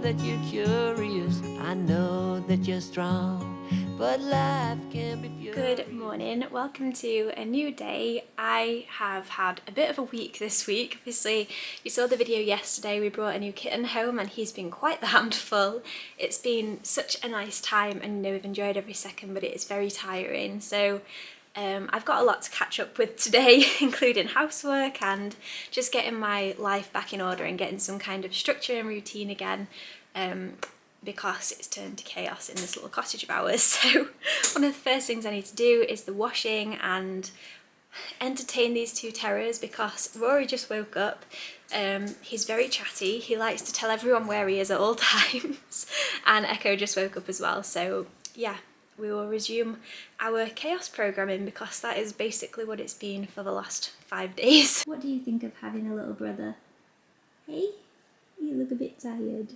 that you're curious, I know that you're strong, but life can be furious. Good morning, welcome to a new day. I have had a bit of a week this week. Obviously, you saw the video yesterday, we brought a new kitten home and he's been quite the handful. It's been such a nice time and we've enjoyed every second, but it is very tiring. So I've got a lot to catch up with today, including housework and just getting my life back in order and getting some kind of structure and routine again. Because it's turned to chaos in this little cottage of ours. So one of the first things I need to do is the washing and entertain these two terrors, because Rory just woke up. He's very chatty, he likes to tell everyone where he is at all times, and Echo just woke up as well. So yeah, we will resume our chaos programming because that is basically what it's been for the last 5 days. What do you think of having a little brother? Hey, you look a bit tired.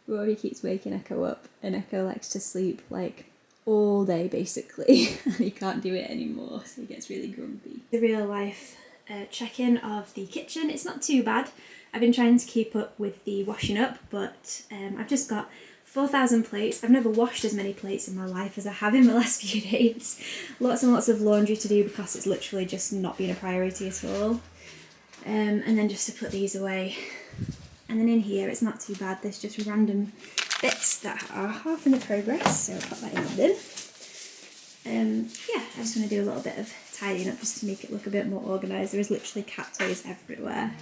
Rory keeps waking Echo up and Echo likes to sleep like all day basically and he can't do it anymore, so he gets really grumpy. The real life check-in of the kitchen. It's not too bad. I've been trying to keep up with the washing up, but I've just got 4,000 plates. I've never washed as many plates in my life as I have in the last few days. Lots and lots of laundry to do because it's literally just not been a priority at all. And then just to put these away. And then in here, it's not too bad. There's just random bits that are half in the progress, so I'll put that in the bin. Yeah, I just want to do a little bit of tidying up just to make it look a bit more organised. There is literally cat toys everywhere.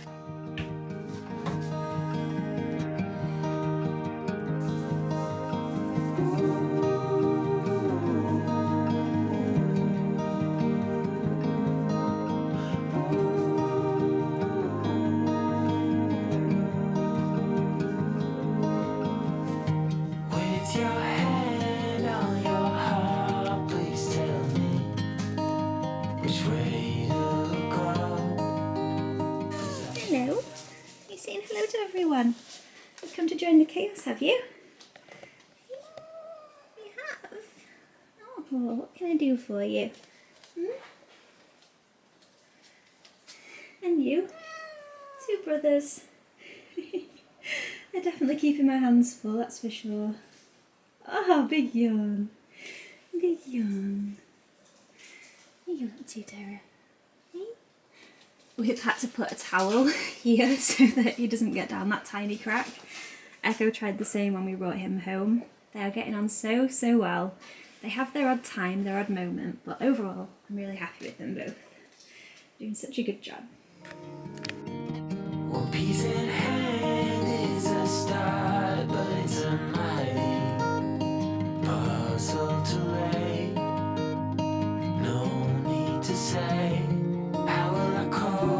Hello. Are you saying hello to everyone? You've come to join the chaos, have you? You have? Oh, what can I do for you? And you? 2 brothers. They're definitely keeping my hands full, that's for sure. Oh, big yawn. Big yawn. What are you up to, Tara? We've had to put a towel here so that he doesn't get down that tiny crack. Echo tried the same when we brought him home. They are getting on so well. They have their odd time, their odd moment, but overall I'm really happy with them both. Doing such a good job. One piece in hand is a start, but it's a mighty puzzle to lay. No need to say, how will I cope?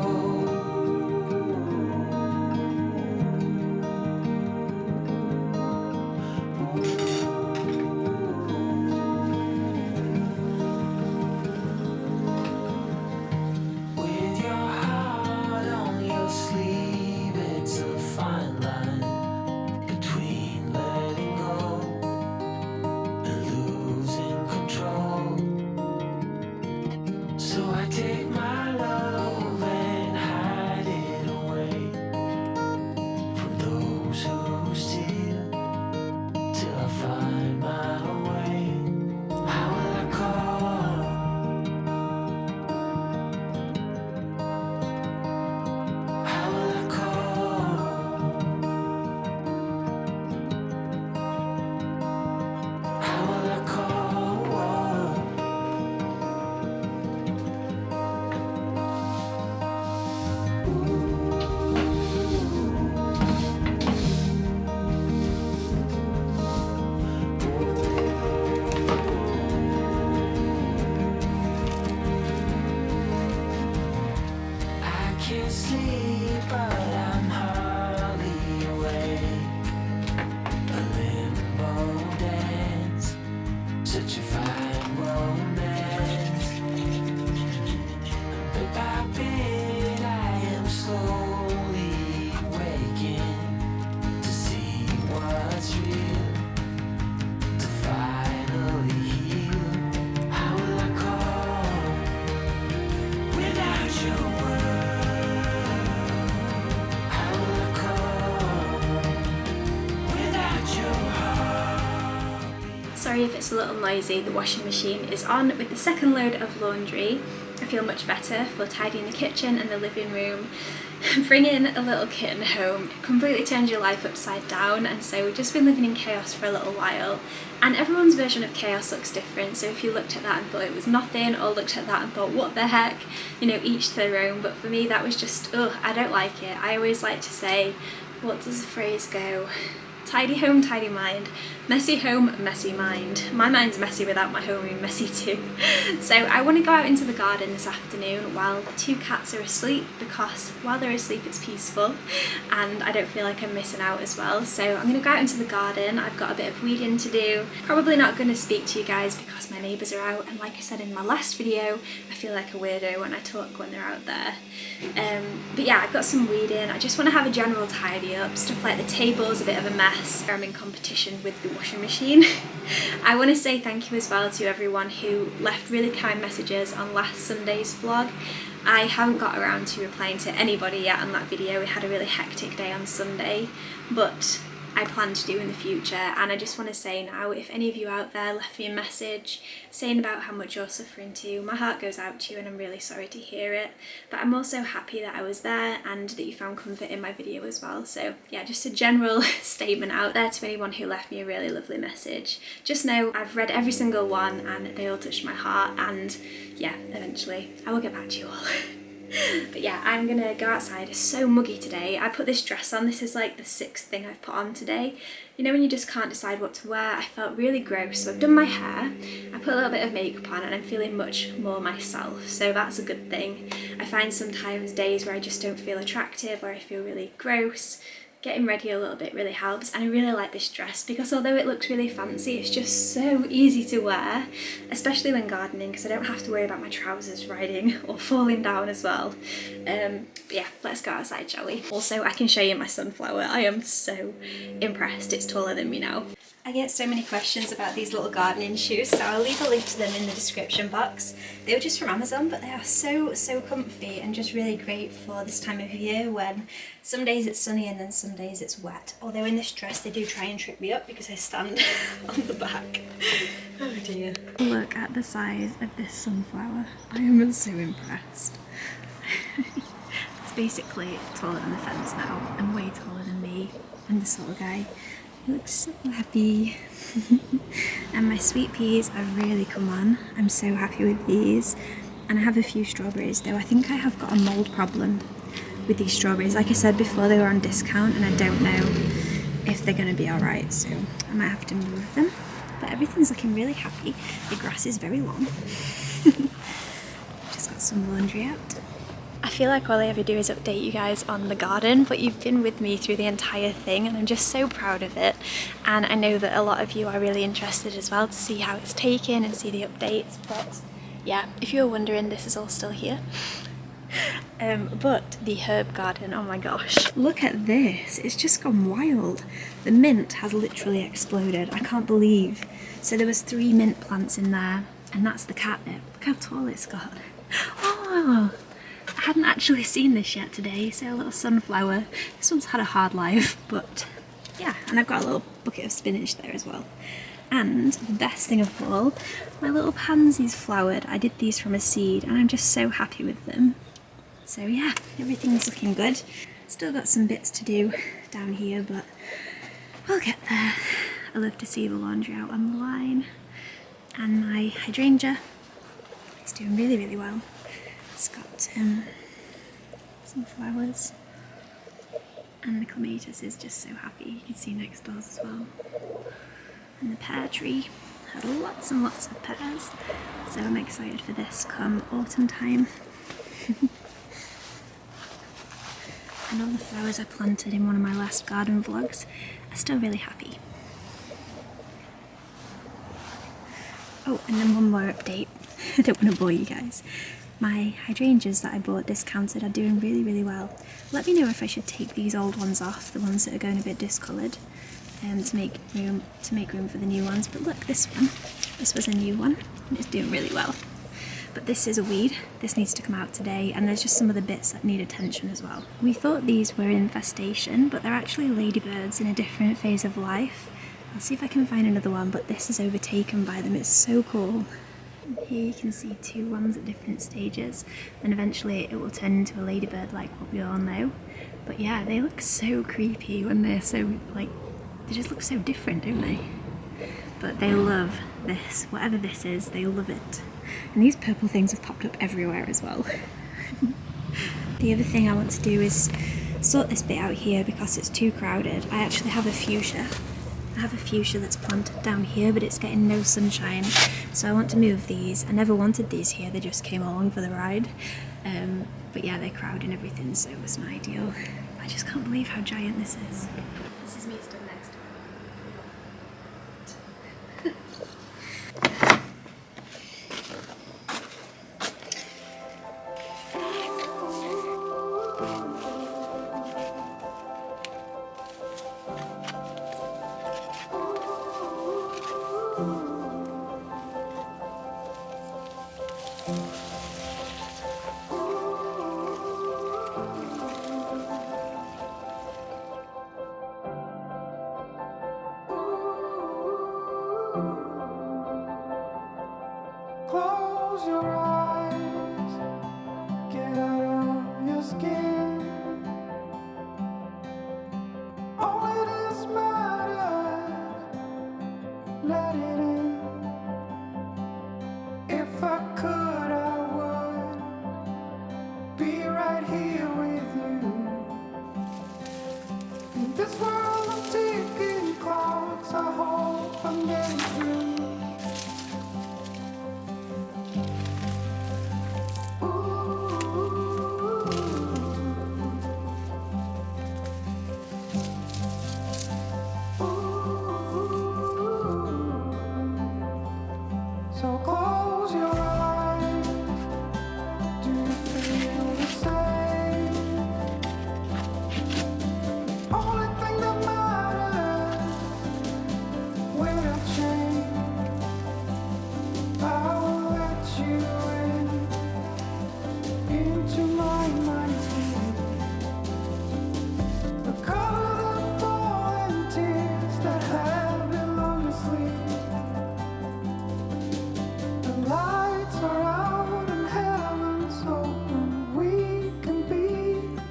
With your heart on your sleeve, it's a fine line between letting go and losing control. So I take my love and hide it away from those who steal till I find my way. How will I call? How will I call? How will I call? I can't sleep, but I'm hardly awake. A limbo dance, such a fine romance. Bit by bit, I am slowly waking to see what's real, to finally heal. How will I call without your word? it's a little noisy, the washing machine is on with the second load of laundry. I feel much better for tidying the kitchen and the living room. Bringing a little kitten home completely turns your life upside down, and so we've just been living in chaos for a little while, and everyone's version of chaos looks different. So if you looked at that and thought it was nothing, or looked at that and thought what the heck, you know, each to their own. But for me that was just, ugh, I don't like it. I always like to say, what does the phrase go? Tidy home, tidy mind. Messy home, messy mind. My mind's messy without my home being messy too. So I want to go out into the garden this afternoon while the two cats are asleep, because while they're asleep it's peaceful and I don't feel like I'm missing out as well. So I'm going to go out into the garden. I've got a bit of weeding to do. Probably not going to speak to you guys because my neighbours are out, and like I said in my last video, I feel like a weirdo when I talk when they're out there. But yeah, I've got some weeding. I just want to have a general tidy up. Stuff like the table's a bit of a mess. I'm in competition with the washing machine. I want to say thank you as well to everyone who left really kind messages on last Sunday's vlog. I haven't got around to replying to anybody yet on that video. We had a really hectic day on Sunday, but I plan to do in the future. And I just want to say now, if any of you out there left me a message saying about how much you're suffering too, my heart goes out to you and I'm really sorry to hear it. But I'm also happy that I was there and that you found comfort in my video as well. So yeah, just a general statement out there to anyone who left me a really lovely message. Just know I've read every single one and they all touched my heart, and yeah, eventually I will get back to you all. But yeah, I'm gonna go outside. It's so muggy today. I put this dress on. This is like the 6th thing I've put on today. You know when you just can't decide what to wear? I felt really gross, so I've done my hair. I put a little bit of makeup on and I'm feeling much more myself, so that's a good thing. I find sometimes days where I just don't feel attractive, where I feel really gross, getting ready a little bit really helps. And I really like this dress because although it looks really fancy, it's just so easy to wear, especially when gardening, because I don't have to worry about my trousers riding or falling down as well. But yeah, let's go outside, shall we? Also, I can show you my sunflower. I am so impressed. It's taller than me now. I get so many questions about these little gardening shoes, so I'll leave a link to them in the description box. They were just from Amazon, but they are so comfy and just really great for this time of year when some days it's sunny and then some days it's wet. Although in this dress they do try and trip me up because I stand on the back. Oh dear. Look at the size of this sunflower. I am so impressed. It's basically taller than the fence now and way taller than me and this little guy. He looks so happy. And my sweet peas have really come on. I'm so happy with these. And I have a few strawberries though. I think I have got a mould problem with these strawberries. Like I said before, they were on discount and I don't know if they're going to be alright, so I might have to move them. But everything's looking really happy. The grass is very long. Just got some laundry out. I feel like all I ever do is update you guys on the garden, but you've been with me through the entire thing and I'm just so proud of it. And I know that a lot of you are really interested as well to see how it's taken and see the updates. But yeah, if you're wondering, this is all still here. But the herb garden, oh my gosh. Look at this, it's just gone wild. The mint has literally exploded, I can't believe. So there was 3 mint plants in there, and that's the catnip. Look how tall it's got. Oh, I hadn't actually seen this yet today, so a little sunflower. This one's had a hard life, but yeah, and I've got a little bucket of spinach there as well. And the best thing of all, my little pansies flowered. I did these from a seed and I'm just so happy with them. So yeah, everything's looking good. Still got some bits to do down here, but we'll get there. I love to see the laundry out on the line. And my hydrangea is doing really well. It's got some flowers. And the clematis is just so happy. You can see next doors as well. And the pear tree had lots and lots of pears. So I'm excited for this come autumn time. And all the flowers I planted in one of my last garden vlogs are still really happy. Oh, and then one more update. I don't want to bore you guys. My hydrangeas that I bought discounted are doing really well. Let me know if I should take these old ones off, the ones that are going a bit discoloured, to make room for the new ones. But look, this one. This was a new one and it's doing really well. But this is a weed. This needs to come out today, and there's just some of the bits that need attention as well. We thought these were infestation, but they're actually ladybirds in a different phase of life. I'll see if I can find another one, but this is overtaken by them. It's so cool. And here you can see two ones at different stages, and eventually it will turn into a ladybird like what we all know. But yeah, they look so creepy when they're so, like, they just look so different, don't they? But they love this, whatever this is, they love it. And these purple things have popped up everywhere as well. The other thing I want to do is sort this bit out here because it's too crowded. I actually have a fuchsia. I have a fuchsia that's planted down here, but it's getting no sunshine. So I want to move these. I never wanted these here, they just came along for the ride. But yeah, they're crowding everything, so it wasn't ideal. I just can't believe how giant this is. This is me stood next to it. Close your eyes, get out of your skin. All it is matters, let it in. If I could, I would be right here with you. In this world of ticking clocks, I hope I'm getting through. So close your eyes. Do you feel the same? Only thing that matters will change. I will let you into my mind. The color that fall and tears that have been long asleep. The lights are out and heaven's open. We can be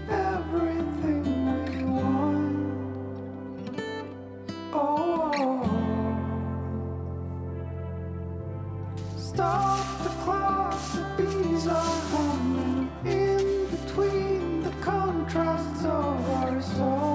everything we want. Oh, stop the clock, the bees are humming in between the contrasts of our souls.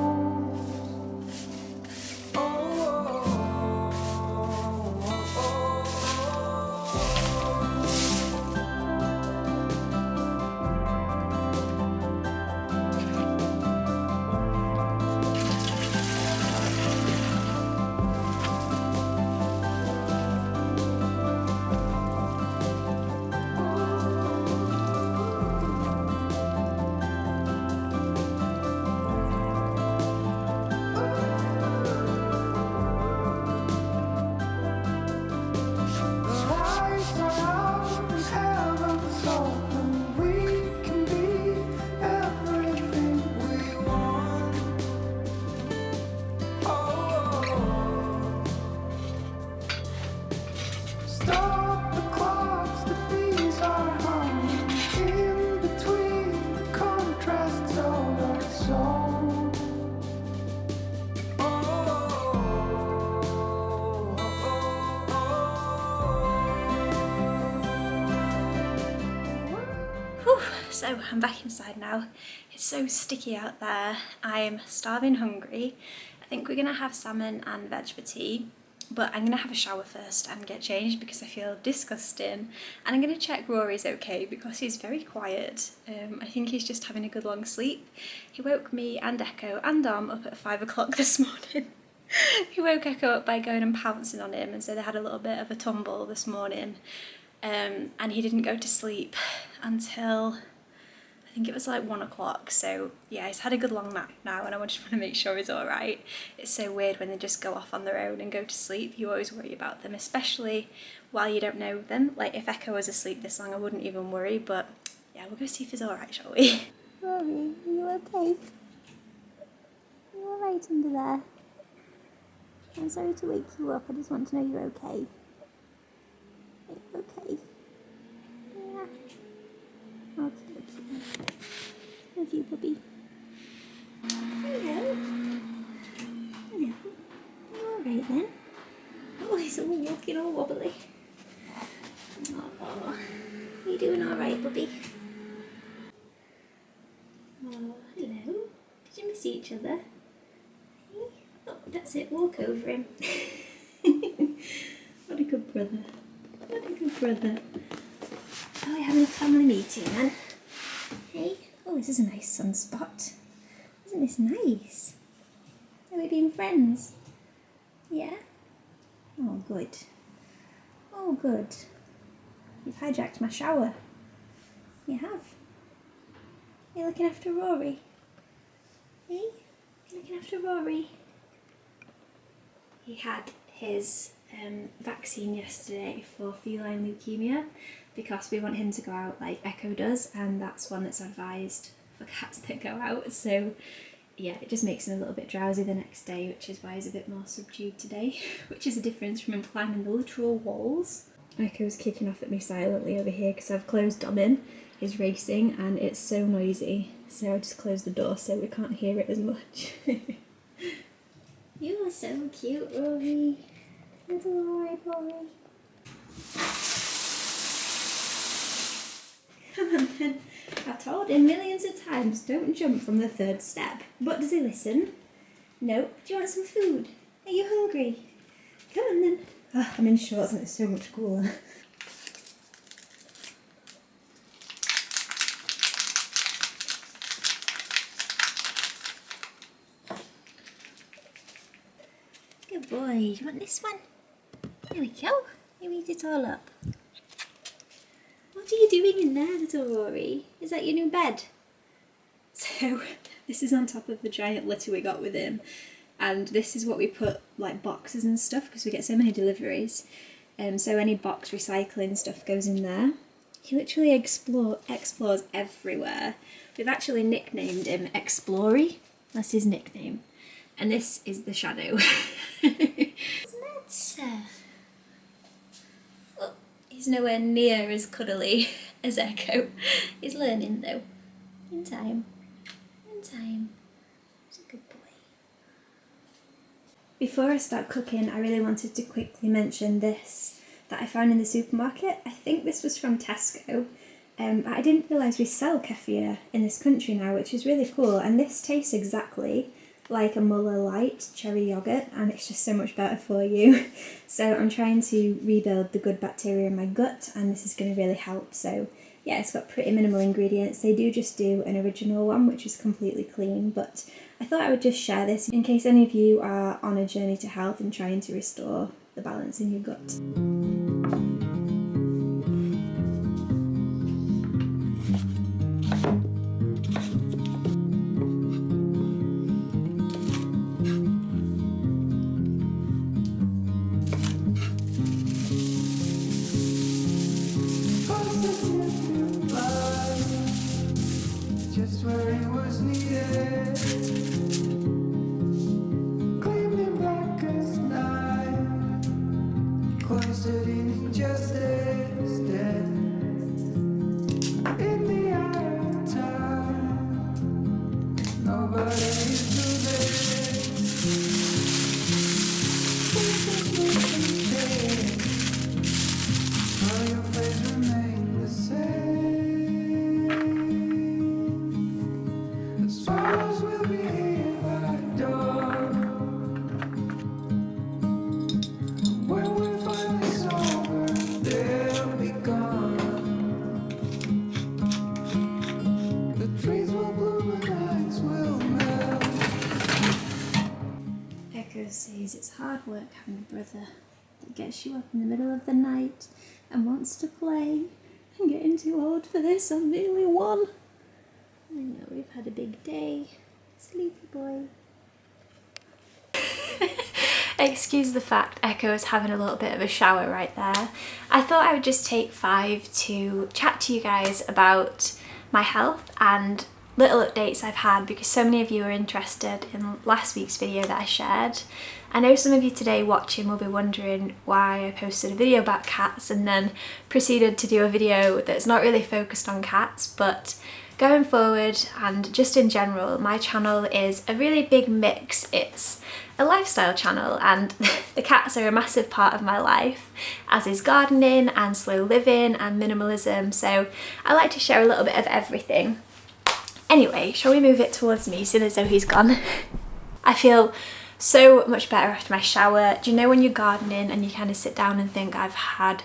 So I'm back inside now. It's so sticky out there. I'm starving hungry. I think we're gonna have salmon and veg for tea, but I'm gonna have a shower first and get changed because I feel disgusting. And I'm gonna check Rory's okay because he's very quiet. I think he's just having a good long sleep. He woke me and Echo and Dom up at 5 o'clock this morning. He woke Echo up by going and pouncing on him, and so they had a little bit of a tumble this morning. And he didn't go to sleep until I think it was like 1 o'clock. So yeah, he's had a good long nap now, and I just want to make sure he's all right. It's so weird when they just go off on their own and go to sleep. You always worry about them, especially while you don't know them. Like if Echo was asleep this long, I wouldn't even worry, but yeah, we'll go see if he's all right, shall we? Rory, are you okay? Are you all right under there? I'm sorry to wake you up. I just want to know you're okay. You're okay. Yeah. Okay. Love you, puppy. Hello. Hello. You alright then? Oh, he's all walking all wobbly. Oh, you doing alright, puppy? Oh, hello. Did you miss each other? Hey? Oh, that's it. Walk over him. What a good brother. What a good brother. Oh, we're having a family meeting then. Hey? Oh, this is a nice sunspot. Isn't this nice? Are we being friends? Yeah? Oh, good. Oh, good. You've hijacked my shower. You have. You're looking after Rory. Hey? You're looking after Rory. He had his vaccine yesterday for feline leukemia because we want him to go out like Echo does, and that's one that's advised for cats that go out. So yeah, it just makes him a little bit drowsy the next day, which is why he's a bit more subdued today, which is a difference from him climbing the literal walls. Echo's kicking off at me silently over here because I've closed Dom in. He's racing and it's so noisy, so I just closed the door so we can't hear it as much. You are so cute, Rory. Little Rory boy. Come on then. I've told him millions of times, don't jump from the third step. But does he listen? No. Do you want some food? Are you hungry? Come on then. Oh, I'm in shorts and it's so much cooler. Good boy. Do you want this one? There we go. You eat it all up. What are you doing in there, little Rory? Is that your new bed? So, this is on top of the giant litter we got with him. And this is what we put, like, boxes and stuff, because we get so many deliveries. So any box recycling stuff goes in there. He literally explores everywhere. We've actually nicknamed him Explory. That's his nickname. And this is the shadow. Oh, he's nowhere near as cuddly as Echo. He's learning though. In time. In time. He's a good boy. Before I start cooking, I really wanted to quickly mention this that I found in the supermarket. I think this was from Tesco. But I didn't realise we sell kefir in this country now, which is really cool. And this tastes exactly like a Muller Light cherry yoghurt, and it's just so much better for you. So I'm trying to rebuild the good bacteria in my gut, and this is going to really help. So yeah, it's got pretty minimal ingredients. They do just do an original one, which is completely clean, but I thought I would just share this in case any of you are on a journey to health and trying to restore the balance in your gut. Just where it was needed, cleaned it black as night, cloistered in injustice, dead in the eye of time. Nobody's too late. All your face remain the same. Swallows will be here by the door. When we're finally sober, they'll be gone. The trees will bloom and ice will melt. Echo says it's hard work having a brother that gets you up in the middle of the night and wants to play. I'm getting too old for this, I'm nearly one. I know, we've had a big day. Sleepy boy. Excuse the fact Echo is having a little bit of a shower right there. I thought I would just take 5 to chat to you guys about my health and little updates I've had, because so many of you are interested in last week's video that I shared I know some of you today watching will be wondering why I posted a video about cats and then proceeded to do a video that's not really focused on cats, but going forward and just in general, my channel is a really big mix. It's a lifestyle channel and the cats are a massive part of my life, as is gardening and slow living and minimalism, so I like to share a little bit of everything. Anyway, shall we move it towards me, seeing as though he's gone? I feel so much better after my shower. Do you know when you're gardening and you kind of sit down and think, I've had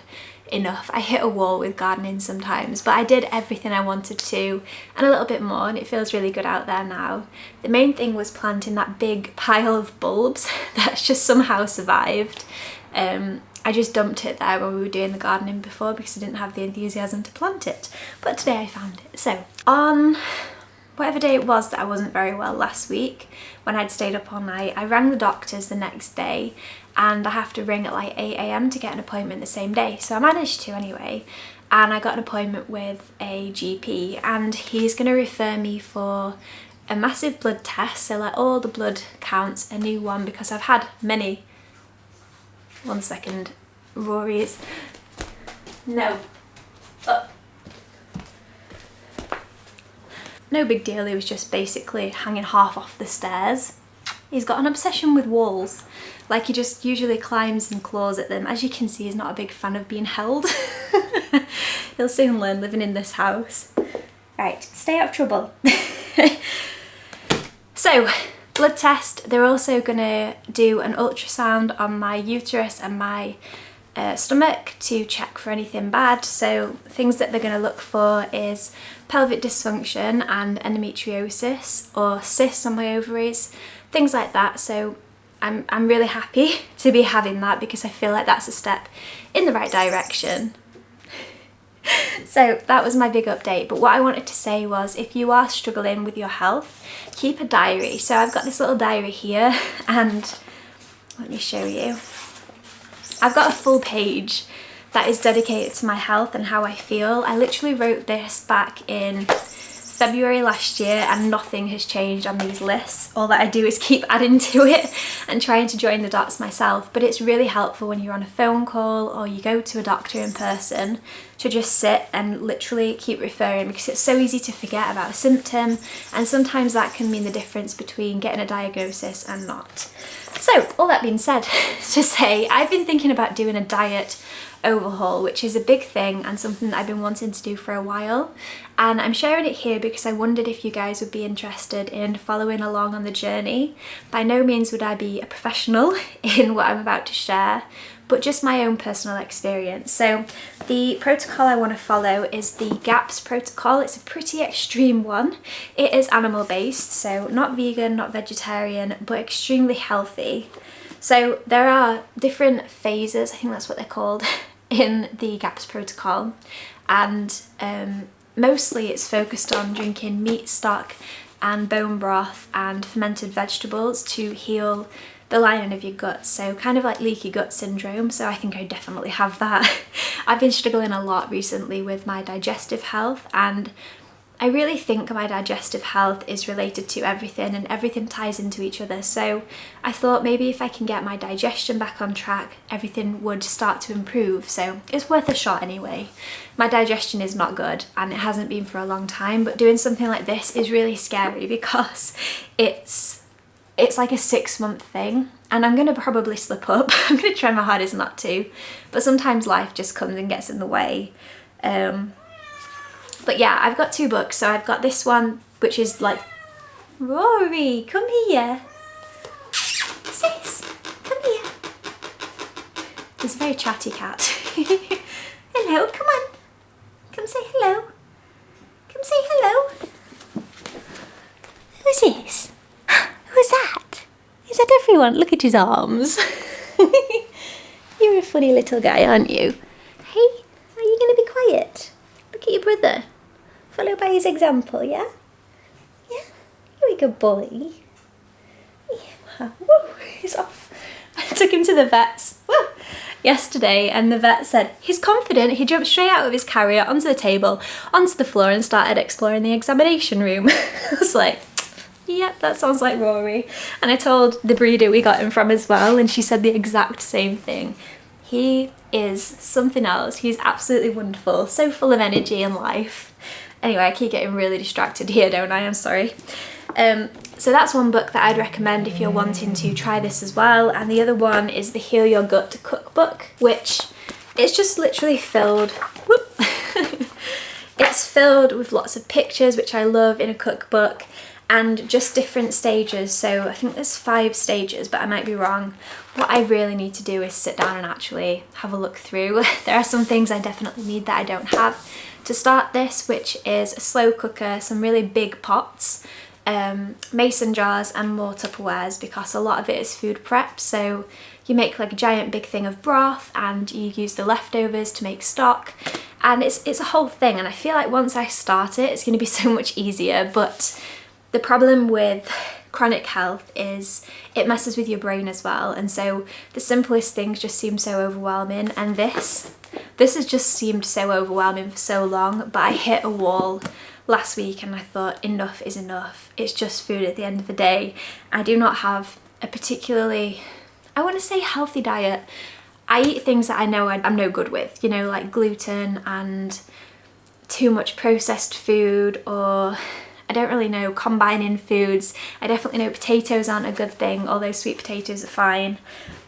enough? I hit a wall with gardening sometimes, but I did everything I wanted to and a little bit more, and it feels really good out there now. The main thing was planting that big pile of bulbs that's just somehow survived. I just dumped it there when we were doing the gardening before because I didn't have the enthusiasm to plant it, but today I found it. So on whatever day it was that I wasn't very well last week, when I'd stayed up all night, I rang the doctors the next day, and I have to ring at like 8 AM to get an appointment the same day. So I managed to anyway, and I got an appointment with a GP, and he's going to refer me for a massive blood test, so like all the blood counts, a new one, because I've had many. One second, Rory's. No. No big deal, he was just basically hanging half off the stairs. He's got an obsession with walls. Like, he just usually climbs and claws at them. As you can see, he's not a big fan of being held. He'll soon learn living in this house. Right, stay out of trouble. So, blood test. They're also gonna do an ultrasound on my uterus and my stomach to check for anything bad. So things that they're going to look for is pelvic dysfunction and endometriosis or cysts on my ovaries, things like that. So I'm really happy to be having that because I feel like that's a step in the right direction. So that was my big update, but what I wanted to say was, if you are struggling with your health, keep a diary. So I've got this little diary here, and let me show you. I've got a full page that is dedicated to my health and how I feel. I literally wrote this back in February last year and nothing has changed on these lists. All that I do is keep adding to it and trying to join the dots myself, but it's really helpful when you're on a phone call or you go to a doctor in person to just sit and literally keep referring, because it's so easy to forget about a symptom, and sometimes that can mean the difference between getting a diagnosis and not. So all that being said, to say, I've been thinking about doing a diet overhaul, which is a big thing and something that I've been wanting to do for a while, and I'm sharing it here because I wondered if you guys would be interested in following along on the journey. By no means would I be a professional in what I'm about to share, but just my own personal experience. So the protocol I want to follow is the GAPS protocol. It's a pretty extreme one. It is animal based, so not vegan, not vegetarian, but extremely healthy. So there are different phases, I think that's what they're called, in the GAPS protocol, and mostly it's focused on drinking meat stock and bone broth and fermented vegetables to heal the lining of your gut, so kind of like leaky gut syndrome. So I think I definitely have that. I've been struggling a lot recently with my digestive health, and I really think my digestive health is related to everything and everything ties into each other. So I thought maybe if I can get my digestion back on track, everything would start to improve. So it's worth a shot anyway. My digestion is not good and it hasn't been for a long time, but doing something like this is really scary because it's like a 6-month thing, and I'm gonna probably slip up. I'm gonna try my hardest not to, but sometimes life just comes and gets in the way. But yeah, I've got 2 books. So I've got this one, which is like, Rory, come here. Sis, come here. He's a very chatty cat. Hello, come on. Come say hello. Come say hello. Who's this? Who's that? Is that everyone? Look at his arms. You're a funny little guy, aren't you? Hey, are you going to be quiet? Look at your brother. Follow by his example, yeah? Yeah? You're a good boy. Yeah. Woo, he's off. I took him to the vets yesterday, and the vet said, he's confident. He jumped straight out of his carrier onto the table, onto the floor, and started exploring the examination room. I was like, Yep, that sounds like Rory. And I told the breeder we got him from as well, and she said the exact same thing. He is something else. He's absolutely wonderful, so full of energy and life. Anyway, I keep getting really distracted here, don't I? I'm sorry. So that's one book that I'd recommend if you're wanting to try this as well. And the other one is the Heal Your Gut cookbook, which it's just literally filled, it's filled with lots of pictures, which I love in a cookbook, and just different stages. So I think there's 5 stages, but I might be wrong. What I really need to do is sit down and actually have a look through. There are some things I definitely need that I don't have to start this, which is a slow cooker, some really big pots, mason jars and more Tupperwares, because a lot of it is food prep. So you make like a giant big thing of broth and you use the leftovers to make stock, and it's a whole thing. And I feel like once I start it, it's going to be so much easier. But the problem with chronic health is it messes with your brain as well, and so the simplest things just seem so overwhelming, and this has just seemed so overwhelming for so long. But I hit a wall last week and I thought enough is enough. It's just food at the end of the day. I do not have a particularly, I want to say, healthy diet. I eat things that I know I'm no good with, you know, like gluten and too much processed food, or I don't really know, combining foods. I definitely know potatoes aren't a good thing, although sweet potatoes are fine.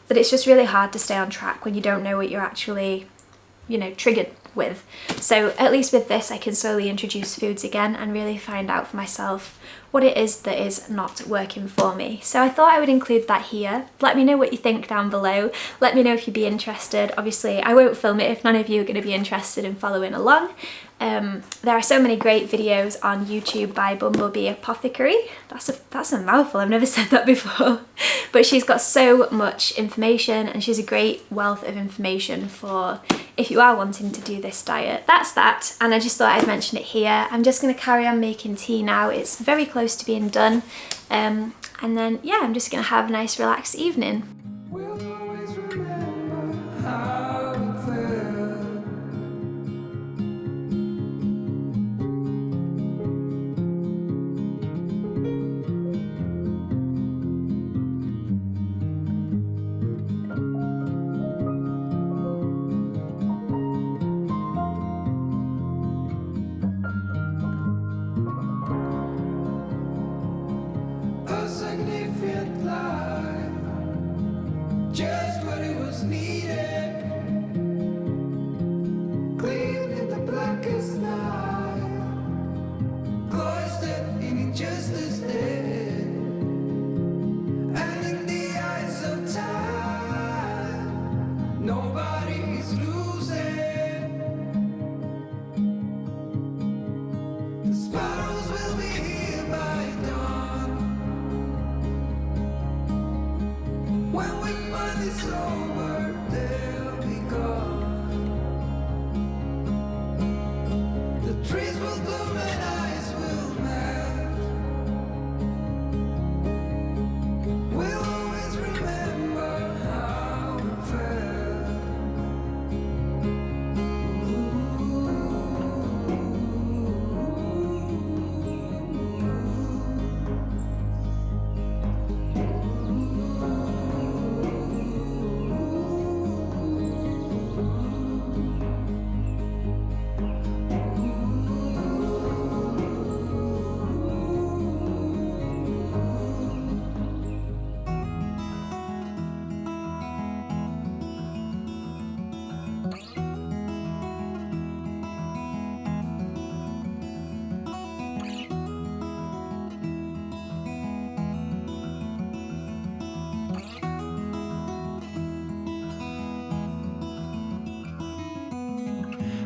But it's just really hard to stay on track when you don't know what you're actually, you know, triggered with. So at least with this, I can slowly introduce foods again and really find out for myself what it is that is not working for me. So I thought I would include that here. Let me know what you think down below. Let me know if you'd be interested. Obviously, I won't film it if none of you are going to be interested in following along. There are so many great videos on YouTube by Bumblebee Apothecary. That's a mouthful, I've never said that before. But she's got so much information, and she's a great wealth of information for if you are wanting to do this diet. That's that, and I just thought I'd mention it here. I'm just going to carry on making tea now. It's very close to being done. And then, yeah, I'm just going to have a nice relaxed evening. We'll always remember how it felt. A significant life, just what it was needed. Clean in the blackest night, cloistered in injustice dead, and in the eyes of time, nobody's losing. The sparrows will be here by dawn. When we find this over, they'll be gone. The trees will bloom and ice will melt. We'll always remember how it felt.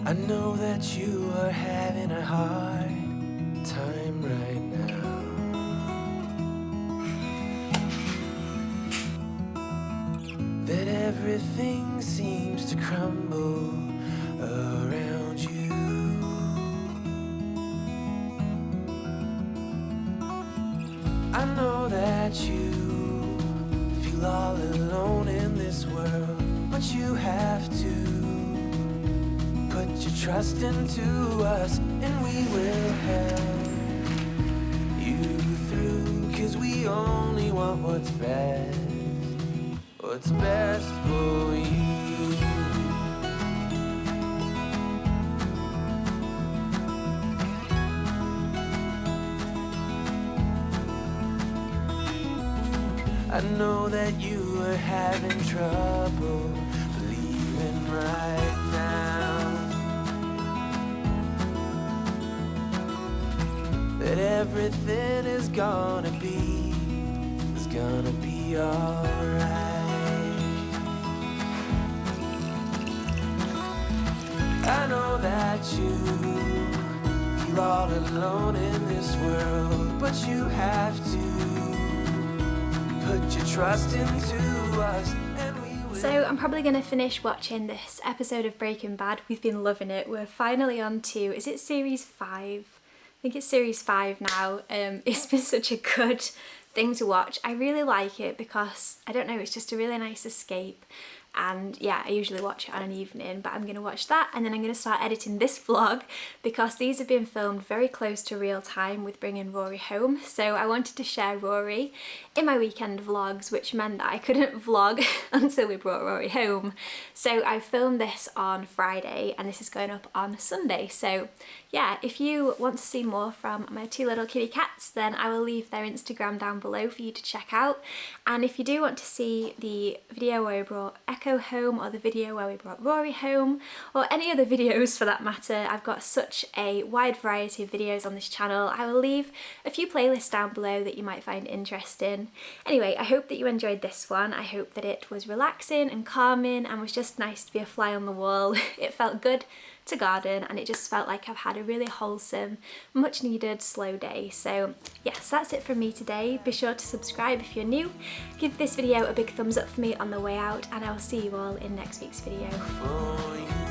I know that you are having a hard time right now. That everything seems to crumble around you. I know that you feel all alone in this world, but you have to put your trust into us, and we will help you through. 'cause we only want what's best for you. I know that you are having trouble believing right now that everything is gonna be alright. I know that you feel all alone in this world, but you have to put your trust into us, and we will. So I'm probably going to finish watching this episode of Breaking Bad. We've been loving it. We're finally on to, is it series 5? I think it's series 5 now. It's been such a good thing to watch. I really like it because, I don't know, it's just a really nice escape. And yeah, I usually watch it on an evening, but I'm going to watch that and then I'm going to start editing this vlog because these have been filmed very close to real time with bringing Rory home. So I wanted to share Rory in my weekend vlogs, which meant that I couldn't vlog until we brought Rory home. So I filmed this on Friday and this is going up on Sunday. So yeah, if you want to see more from my 2 little kitty cats, then I will leave their Instagram down below for you to check out. And if you do want to see the video where we brought Echo home, or the video where we brought Rory home, or any other videos for that matter, I've got such a wide variety of videos on this channel. I will leave a few playlists down below that you might find interesting. Anyway, I hope that you enjoyed this one. I hope that it was relaxing and calming and was just nice to be a fly on the wall. It felt good to garden and it just felt like I've had a really wholesome, much needed slow day. So yes, that's it from me today. Be sure to subscribe if you're new, give this video a big thumbs up for me on the way out, and I will see you all in next week's video. For you.